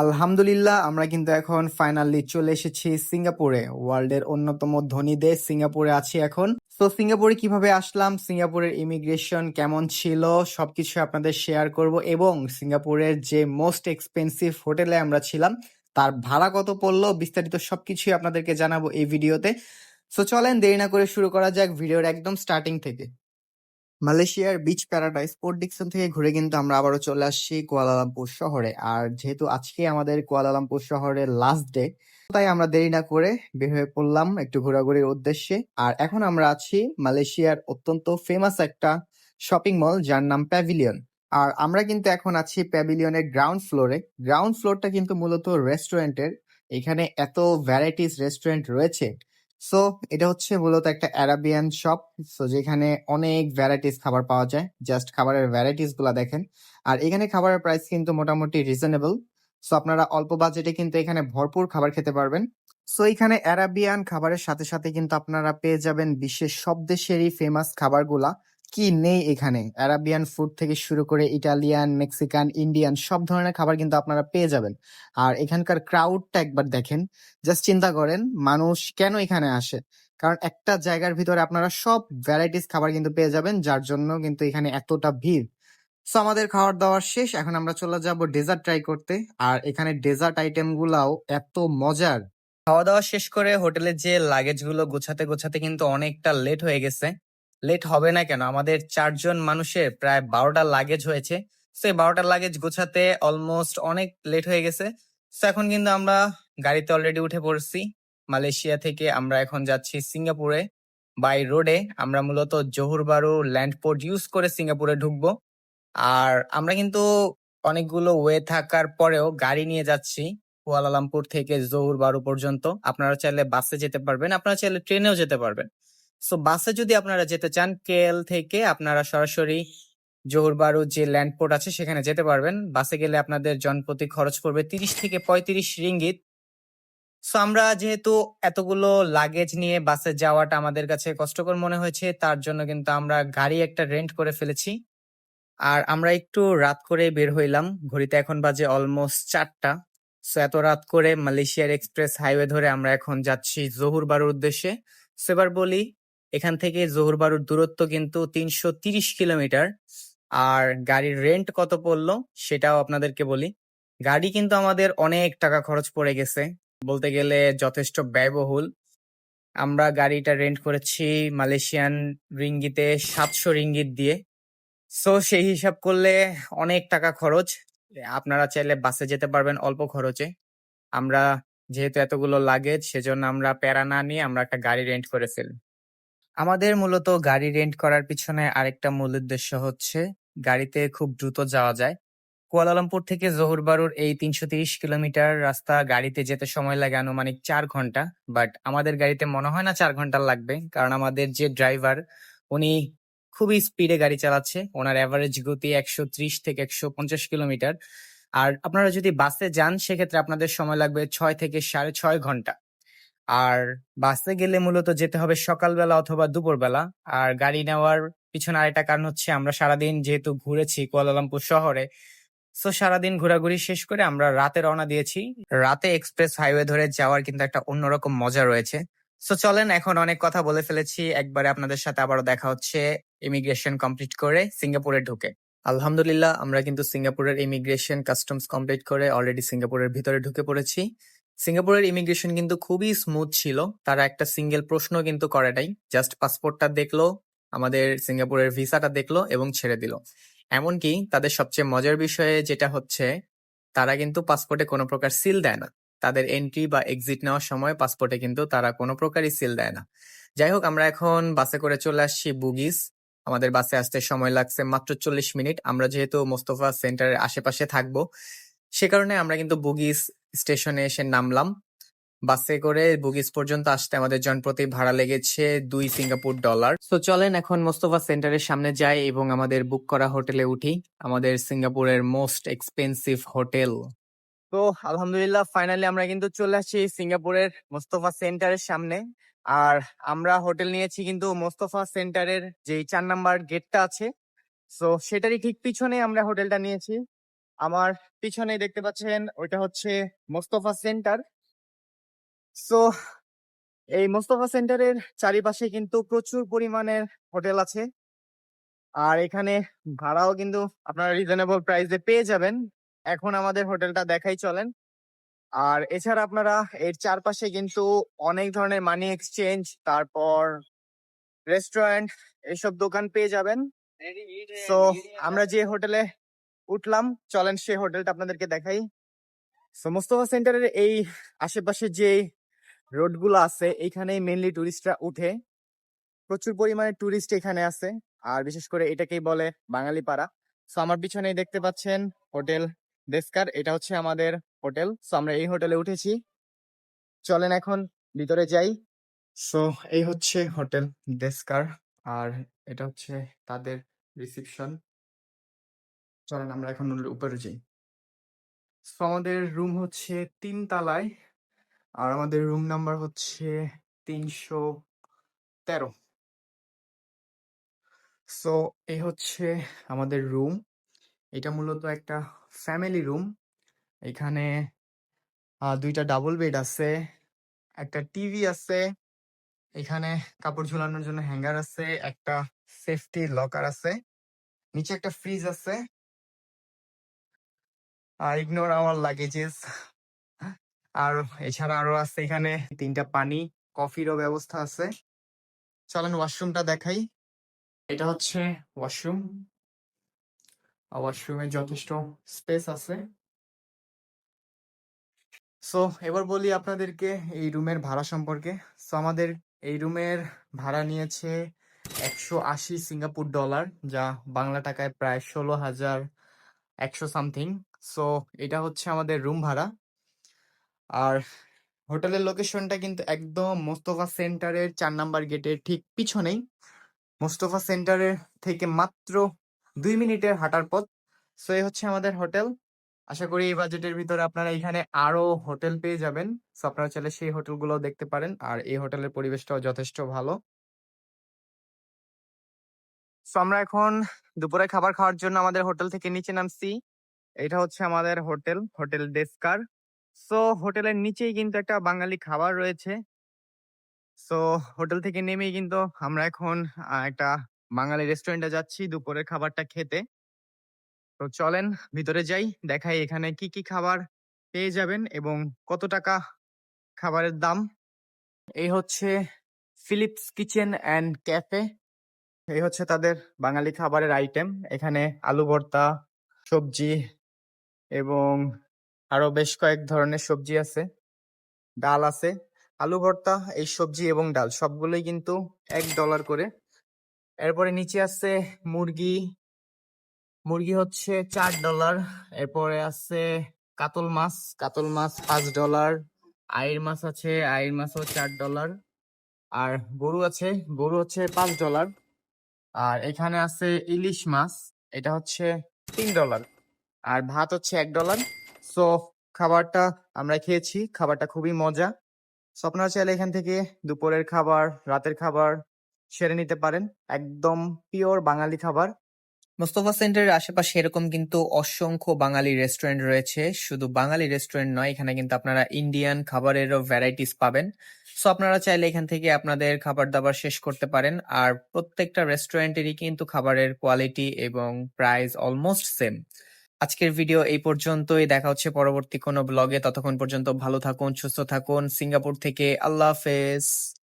আলহামদুলিল্লাহ আমরা কিন্তু এখন ফাইনালি চলে এসেছি সিঙ্গাপুরে। ওয়ার্ল্ডের অন্যতম ধনী দেশ সিঙ্গাপুরে আছি এখন। তো সিঙ্গাপুরে কিভাবে আসলাম, সিঙ্গাপুরের ইমিগ্রেশন কেমন ছিল, সবকিছু আপনাদের শেয়ার করব এবং সিঙ্গাপুরের যে মোস্ট এক্সপেন্সিভ হোটেলে আমরা ছিলাম তার ভাড়া কত পড়লো, বিস্তারিত সবকিছুই আপনাদেরকে জানাবো এই ভিডিওতে। সো চলেন দেরি না করে শুরু করা যাক ভিডিওর একদম স্টার্টিং থেকে। মালয়েশিয়ার বিচ প্যারাডাইস পোর্ট ডিকসন থেকে ঘুরে কিন্তু আমরা আবারও চলে আসছি কুয়ালালামপুর শহরে। আর যেহেতু আজকে আমাদের কুয়ালালামপুর শহরের লাস্ট ডে, তাই আমরা দেরি না করে বের হয়ে পড়লাম একটু ঘোরাঘুরির উদ্দেশ্যে। আর এখন আমরা আছি মালয়েশিয়ার অত্যন্ত ফেমাস একটা শপিং মল যার নাম প্যাভিলিয়ন। আর আমরা কিন্তু এখন আছি প্যাভিলিয়নের গ্রাউন্ড ফ্লোরে। গ্রাউন্ড ফ্লোরটা কিন্তু মূলত রেস্টুরেন্টের। এখানে এত ভ্যারাইটিস রেস্টুরেন্ট রয়েছে। সো এটা হচ্ছে মূলত একটা অ্যারাবিয়ান শপ। সো যেখানে অনেক ভ্যারাইটিস খাবার পাওয়া যায়, জাস্ট খাবারের ভ্যারাইটিস গুলা দেখেন। আর এখানে খাবারের প্রাইস কিন্তু মোটামুটি রিজনেবল। সো আপনারা অল্প বাজেটে কিন্তু এখানে ভরপুর খাবার খেতে পারবেন। সো এখানে অ্যারাবিয়ান খাবারের সাথে সাথে কিন্তু আপনারা পেয়ে যাবেন বিশ্বের সব দেশেরই ফেমাস খাবারগুলা। কি নেই এখানে, অ্যারাবিয়ান ফুড থেকে শুরু করে ইটালিয়ান, মেক্সিকান, ইন্ডিয়ান সব ধরনের খাবার কিন্তু আপনারা পেয়ে যাবেন। আর এখানকার ক্রাউডটা একবার দেখেন, জাস্ট চিন্তা করেন মানুষ কেন এখানে আসে। কারণ একটা জায়গার ভিতরে আপনারা সব ভ্যারাইটিস খাবার কিন্তু পেয়ে যাবেন, যার জন্য কিন্তু এখানে এতটা ভিড়। সো আমাদের খাওয়ার দাওয়ার শেষ, এখন আমরা চলে যাব ডেজার্ট ট্রাই করতে। আর এখানে ডেজার্ট আইটেম গুলাও এত মজার। খাওয়া দাওয়া শেষ করে হোটেলে যে লাগেজ গুলো গোছাতে গোছাতে কিন্তু অনেকটা লেট হয়ে গেছে। লেট হবে না কেন, আমাদের 4 জন মানুষের প্রায় 12টা লাগেজ হয়েছে। সো 12টা লাগেজ গোছাতে অলমোস্ট অনেক লেট হয়ে গেছে। সো এখন কিন্তু আমরা গাড়িতে অলরেডি উঠে পড়ছি। মালয়েশিয়া থেকে আমরা এখন যাচ্ছি সিঙ্গাপুরে। বাই রোডে আমরা মূলত Zahur Bahru land port use করে সিঙ্গাপুরে ঢুকবো। আর আমরা কিন্তু অনেকগুলো ওয়ে থাকার পরেও গাড়ি নিয়ে যাচ্ছি কুয়ালালামপুর থেকে জহুর বারু পর্যন্ত। আপনারা চাইলে বাসে যেতে পারবেন, আপনারা চাইলে ট্রেনেও যেতে পারবেন। সো বাসে যদি আপনারা যেতে চান, কেএল থেকে আপনারা সরাসরি জহুর বারু যে ল্যান্ড পোর্ট আছে সেখানে যেতে পারবেন। বাসে গেলে আপনাদের জনপ্রতি খরচ পড়বে 30 থেকে 35 রিঙ্গিত। সো আমরা যেহেতু এতগুলো লাগেজ নিয়ে বাসে যাওয়াটা আমাদের কাছে কষ্টকর মনে হয়েছে, তার জন্য কিন্তু আমরা গাড়ি একটা রেন্ট করে ফেলেছি। আর আমরা একটু রাত করে বের হইলাম, ঘড়িতে এখন বাজে অলমোস্ট 4টা। সো এত রাত করে মালয়েশিয়ার এক্সপ্রেস হাইওয়ে ধরে আমরা এখন যাচ্ছি জহুর বারুর উদ্দেশ্যে। সো এবার বলি, এখান থেকে জহুর বারুর দূরত্ব কিন্তু 330 কিলোমিটার। আর গাড়ির রেন্ট কত পড়লো সেটাও আপনাদেরকে বলি। গাড়ি কিন্তু আমাদের অনেক টাকা খরচ পড়ে গেছে, বলতে গেলে যথেষ্ট ব্যয়বহুল। আমরা গাড়িটা রেন্ট করেছি মালয়েশিয়ান রিঙ্গিতে 700 রিঙ্গিত দিয়ে। সো সেই হিসাব করলে অনেক টাকা খরচ। আপনারা চাইলে বাসে যেতে পারবেন অল্প খরচে। আমরা যেহেতু এতগুলো লাগেজ, সেজন্য আমরা প্যারা না নিয়ে আমরা একটা গাড়ি রেন্ট করে ফেলি। আমাদের মূলত গাড়ি রেন্ট করার পিছনে আরেকটা মূল উদ্দেশ্য হচ্ছে গাড়িতে খুব দ্রুত যাওয়া যায়। কুয়ালালামপুর থেকে জহুর বারুর এই 330 কিলোমিটার রাস্তা গাড়িতে যেতে সময় লাগে আনুমানিক 4 ঘন্টা। বাট আমাদের গাড়িতে মনে হয় না 4 ঘন্টা লাগবে, কারণ আমাদের যে ড্রাইভার উনি খুবই স্পিডে গাড়ি চালাচ্ছে। ওনার অ্যাভারেজ গতি 130 থেকে 150 কিলোমিটার। আর আপনারা যদি বাসে যান সেক্ষেত্রে আপনাদের সময় লাগবে 6 থেকে 6.5 ঘন্টা। আর বাসে গেলে মূলত যেতে হবে সকালবেলা অথবা দুপুরবেলা। আর গাড়ি নেওয়ার পিছনে আরেকটা কারণ হচ্ছে আমরা সারাদিন যেহেতু ঘুরেছি কুয়ালালামপুর শহরে, সো সারাদিন ঘোরাঘুরি শেষ করে আমরা রাতে রওনা দিয়েছি। রাতে এক্সপ্রেস হাইওয়ে ধরে যাওয়ার কিন্তু একটা অন্যরকম মজা রয়েছে। সো চলেন, এখন অনেক কথা বলে ফেলেছি, একবারে আপনাদের সাথে আবারও দেখা হচ্ছে ইমিগ্রেশন কমপ্লিট করে সিঙ্গাপুরে ঢুকে। আলহামদুলিল্লাহ আমরা কিন্তু সিঙ্গাপুরের ইমিগ্রেশন কাস্টমস কমপ্লিট করে অলরেডি সিঙ্গাপুরের ভিতরে ঢুকে পড়েছি। সিঙ্গাপুরের ইমিগ্রেশন কিন্তু খুবই স্মুথ ছিল, তারা একটা সিঙ্গেল প্রশ্ন কিন্তু করে নাই, জাস্ট পাসপোর্টটা দেখলো, আমাদের সিঙ্গাপুরের ভিসাটা দেখলো এবং ছেড়ে দিল। এমনকি তাদের সবচেয়ে মজার বিষয়ে যেটা হচ্ছে, তারা কিন্তু পাসপোর্টে কোনো প্রকার সিল দেয় না। তাদের এন্ট্রি বা এক্সিট নেওয়ার সময় পাসপোর্টে কিন্তু তারা কোনো প্রকারই সিল দেয় না। যাই হোক, আমরা এখন বাসে করে চলে আসছি বুগিস। আমাদের বাসে আসতে সময় লাগছে মাত্র 40 মিনিট। আমরা যেহেতু মোস্তফা সেন্টারের আশেপাশে থাকবো, সে কারণে আমরা কিন্তু বুগিস স্টেশনে এসে নামলাম। বাসে করে বুগিস পর্যন্ত আসতে আমাদের জনপ্রতি ভাড়া লেগেছে $2 সিঙ্গাপুর। তো চলেন এখন মোস্তফা সেন্টারের সামনে যাই এবং আমাদের বুক করা হোটেলে উঠি, আমাদের সিঙ্গাপুরের মোস্ট এক্সপেন্সিভ হোটেল। তো আলহামদুলিল্লাহ ফাইনালি আমরা কিন্তু চলে আসছি সিঙ্গাপুরের মোস্তফা সেন্টারের সামনে। আর আমরা হোটেল নিয়েছি কিন্তু মোস্তফা সেন্টারের যে 4 নাম্বার গেটটা আছে, সো সেটারই ঠিক পিছনে আমরা হোটেলটা নিয়েছি। আমার পিছনেই দেখতে পাচ্ছেন ওইটা হচ্ছে মোস্তফা সেন্টার। সো এই মোস্তফা সেন্টারের চারিপাশে কিন্তু প্রচুর পরিমাণের হোটেল আছে। আর এখানে ভাড়াও কিন্তু আপনারা রিজনেবল প্রাইসে পেয়ে যাবেন। এখন আমাদের হোটেলটা দেখাই চলেন। আর এছাড়া আপনারা এর চারপাশে কিন্তু অনেক ধরনের মানি এক্সচেঞ্জ, তারপর রেস্টুরেন্ট, এইসব দোকান পেয়ে যাবেন। সো আমরা যে হোটেলে উঠলাম, চলেন সেই হোটেলটা আপনাদেরকে দেখাই। সো মোস্তফা সেন্টারের এই আশেপাশে যে রোড গুলো আছে, এইখানে মেইনলি টুরিস্টরা উঠে। প্রচুর পরিমাণে টুরিস্ট এখানে আছে। আর বিশেষ করে এটাকেই বলে বাঙালি পাড়া। সো আমার পিছনেই দেখতে পাচ্ছেন হোটেল দেস্কার, এটা হচ্ছে আমাদের হোটেল। সো আমরা এই হোটেলে উঠেছি, চলেন এখন ভিতরে যাই। সো এই হচ্ছে হোটেল দেস্কার, আর এটা হচ্ছে তাদের রিসিপশন। চলেন আমরা এখন উপরে যাই। সো আমাদের রুম হচ্ছে 3 তলায়, আর আমাদের রুম নাম্বার হচ্ছে 313। সো এই হচ্ছে আমাদের রুম। এটা মূলত একটা ফ্যামিলি রুম। এখানে 2টা ডাবল বেড আছে, একটা টিভি আছে, এখানে কাপড় ঝোলানোর জন্য হ্যাঙ্গার আছে, একটা সেফটি লকার আছে, নিচে একটা ফ্রিজ আছে। আর ইগনোর আওয়ার লাগেজেস। আর এছাড়া আরো আছে এখানে 3টা পানি, কফিরও ব্যবস্থা আছে। চলেন ওয়াশরুমটা দেখাই। এটা হচ্ছে ওয়াশরুম। ওয়াশরুমে যথেষ্ট স্পেস আছে। সো এবার বলি আপনাদেরকে এই রুমের ভাড়া সম্পর্কে। সো আমাদের এই রুমের ভাড়া নিয়েছে 180 সিঙ্গাপুর ডলার, যা বাংলা টাকায় প্রায় 16,100 সামথিং। সো এটা হচ্ছে আমাদের রুম ভাড়া। আর হোটেলের লোকেশনটা কিন্তু একদম মোস্তফা সেন্টারের 4 নাম্বার গেটের ঠিক পিছনেই। মোস্তফা সেন্টারের থেকে মাত্র 2 মিনিটের হাঁটার পথ। সো এই হচ্ছে আমাদের হোটেল। আশা করি এই বাজেটের ভিতরে আপনারা এখানে আরো হোটেল পেয়ে যাবেন। সো আপনারা চাইলে সেই হোটেলগুলো দেখতে পারেন। আর এই হোটেলের পরিবেশটাও যথেষ্ট ভালো। সো আমরা এখন দুপুরে খাবার খাওয়ার জন্য আমাদের হোটেল থেকে নিচে নামছি। এটা হচ্ছে আমাদের হোটেল, হোটেল ডেস্কার। সো হোটেলের নিচেই কিন্তু একটা বাঙালি খাবার রয়েছে। সো হোটেল থেকে নেমেই কিন্তু আমরা এখন একটা বাঙালি রেস্টুরেন্টে যাচ্ছি দুপুরের খাবারটা খেতে। তো চলেন ভিতরে যাই, দেখাই এখানে কি কি খাবার পেয়ে যাবেন এবং কত টাকা খাবারের দাম। এই হচ্ছে ফিলিপস কিচেন অ্যান্ড ক্যাফে। এই হচ্ছে তাদের বাঙালি খাবারের আইটেম। এখানে আলু ভর্তা, সবজি এবং আরো বেশ কয়েক ধরনের সবজি আছে, ডাল আছে। আলু ভর্তা, এই সবজি এবং ডাল সবগুলোই কিন্তু $1 করে। এরপরে নিচে আছে মুরগি। মুরগি হচ্ছে $4। এরপরে আছে কাতল মাছ। কাতল মাছ $5। আইর মাছ আছে, আইর মাছও $4। আর গরু আছে, গরু হচ্ছে $5। আর এখানে আছে ইলিশ মাছ, এটা হচ্ছে $3। আর ভাত হচ্ছে $1। সো খাবারটা আমরা খেয়েছি, খাবারটা খুবই মজা। সো আপনারা চাইলে এখান থেকে দুপুরের খাবার, রাতের খাবার সেরে নিতে পারেন। একদম পিওর বাঙালি খাবার। মোস্তফা সেন্টারের আশেপাশে এরকম কিন্তু অসংখ্য বাঙালি রেস্টুরেন্ট রয়েছে। শুধু বাঙালি রেস্টুরেন্ট নয়, এখানে কিন্তু আপনারা ইন্ডিয়ান খাবারেরও ভ্যারাইটিস পাবেন। সো আপনারা চাইলে এখান থেকে আপনাদের খাবার দাবার শেষ করতে পারেন। আর প্রত্যেকটা রেস্টুরেন্টেরই কিন্তু খাবারের কোয়ালিটি এবং প্রাইস অলমোস্ট সেম। আজকের ভিডিও এই পর্যন্তই। দেখা হচ্ছে পরবর্তী কোনো ব্লগে। ততক্ষণ পর্যন্ত ভালো থাকুন, সুস্থ থাকুন। সিঙ্গাপুর থেকে আল্লাহ হাফেজ।